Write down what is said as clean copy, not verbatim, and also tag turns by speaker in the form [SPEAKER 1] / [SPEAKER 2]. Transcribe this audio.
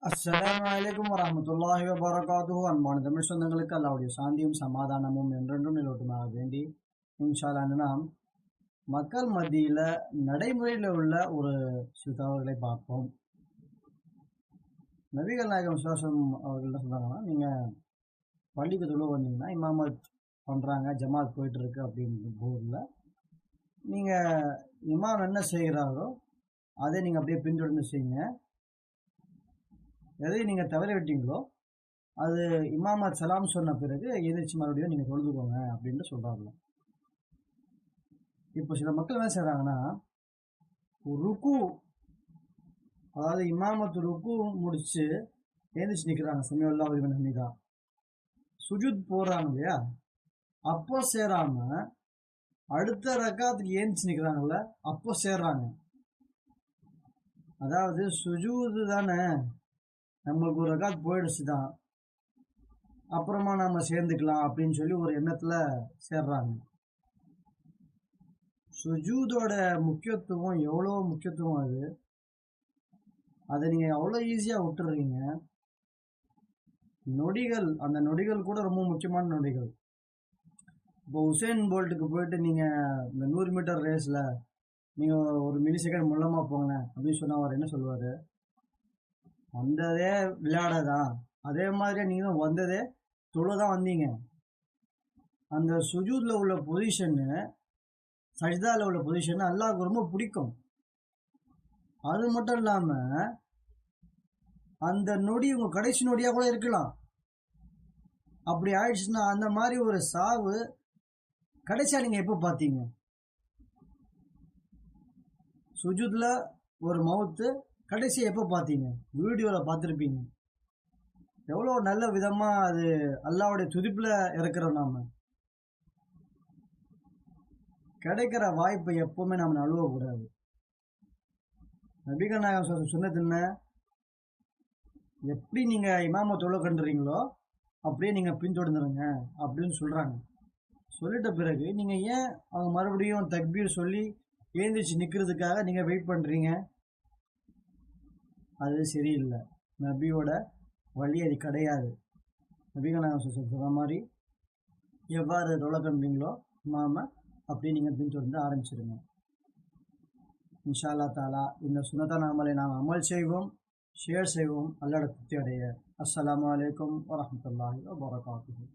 [SPEAKER 1] அஸ்ஸலாமு அலைக்கும் வரஹ்மத்துல்லாஹி வபரகாத்துஹு. அன்பான தமிழ் சொந்தங்களுக்கு அல்லாஹ்வுடைய சாந்தியும் சமாதானமும் என்றென்றும் நிலவட்டுமாக வேண்டி இன்ஷா அல்லாஹ் நாம் மக்கள் மத்தியில் நடைமுறையில் உள்ள ஒரு சில தகவல்களை பார்ப்போம். நபிகள் நாயகம் சுல்லாசம் அவர்கள் என்ன சொல்கிறாங்கன்னா, நீங்கள் பள்ளிக்கு தொழு வந்தீங்கன்னா இமாமத் பண்ணுறாங்க, ஜமாத் போயிட்டுருக்கு அப்படின்ற போதில் நீங்கள் இமாம் என்ன செய்கிறாரோ அதை நீங்கள் அப்படியே பின்தொடர்ந்து செய்யுங்க. எதை நீங்கள் தவற விட்டீங்களோ அது இமாமத் சலாம் சொன்ன பிறகு எதிர்ச்சி மறுபடியும் நீங்கள் தொழுதுக்கோங்க அப்படின்ட்டு சொல்கிறாங்க. இப்போ சில மக்கள் என்ன செய்கிறாங்கன்னா, ருக்கு, அதாவது இமாமத்து ருக்கு முடிச்சு எழுந்திரிச்சு நிற்கிறாங்க, சமீபல்லா உரிமன் ஹமீதா, சுஜூத் போடுறாங்க இல்லையா, அப்போ சேராம அடுத்த ரக்காத்துக்கு எழுந்திரிச்சு நிற்கிறாங்கல்ல, அப்போ சேர்றாங்க. அதாவது சுஜூது தானே, நம்மளுக்கு ஒரு ரக்காத் போயிடுச்சு தான், அப்புறமா நம்ம சேர்ந்துக்கலாம் அப்படின்னு சொல்லி ஒரு எண்ணத்தில் சேர்றாங்க. சுஜூதோட முக்கியத்துவம் எவ்வளோ முக்கியத்துவம், அதை நீங்கள் அவ்வளோ ஈஸியாக விட்டுறீங்க. நொடிகள், அந்த நொடிகள் கூட ரொம்ப முக்கியமான நொடிகள். இப்போ உசேன் போல்ட்டுக்கு போயிட்டு நீங்கள் இந்த 100 மீட்டர் ரேஸில் நீங்கள் ஒரு மில்லி செகண்ட் முள்ளமாக போங்க அப்படின்னு சொன்னால் அவர் என்ன சொல்லுவார்? வந்ததே விளையாடதான், அதே மாதிரி நீங்களும் வந்ததே தொழு தான் வந்தீங்க. அந்த சுஜூதில் உள்ள பொசிஷன்னு, சஜ்தாவில் உள்ள பொசிஷன் அல்லாஹ்வுக்கு ரொம்ப பிடிக்கும். அது மட்டும் இல்லாமல் அந்த நொடி உங்கள் கடைசி நொடியாக கூட இருக்கலாம். அப்படி ஆயிடுச்சுன்னா அந்த மாதிரி ஒரு சாவு கடைசியாக நீங்கள் எப்போ பார்த்தீங்க? சுஜூதில் ஒரு மவுத்து கடைசியாக எப்போ பார்த்தீங்க? வீடியோவில் பார்த்துருப்பீங்க. எவ்வளோ நல்ல விதமாக அது அல்லாஹ்வுடைய துதிப்பில் இருக்கிறோம். நாம் கிடைக்கிற வாய்ப்பை எப்போவுமே நாம் நழுவக்கூடாது. நபிகள் நாயகம் சுன்னத் என்ன? எப்படி நீங்கள் இமாம தொழ கண்டுறீங்களோ அப்படியே நீங்கள் பின்தொடர்ந்துருங்க அப்படின்னு சொல்கிறாங்க. சொல்லிட்ட பிறகு நீங்கள் ஏன் அவங்க மறுபடியும் தக்பீர் சொல்லி எழுந்திரிச்சு நிற்கிறதுக்காக நீங்கள் வெயிட் பண்ணுறீங்க? அது சரியில்லை. நபியோட வழி அது கிடையாது. நபிகள் நாயகம் சொல்கிற மாதிரி எவ்வாறு தொழ கண்டுறீங்களோ இமாம அப்படியே நீங்கள் பின்தொடர்ந்து ஆரம்பிச்சிடுங்க. இன்ஷா அல்லாஹ் தாலா இந்த சுன்னத்தான அமலை நாம் அமல் செய்வோம், ஷேர் செய்வோம், அல்லாஹ்வுடைய திருப்தி அடைய. அஸ்ஸலாமு அலைக்கும் வரஹ்மத்துல்லாஹி வபரகாத்துஹு.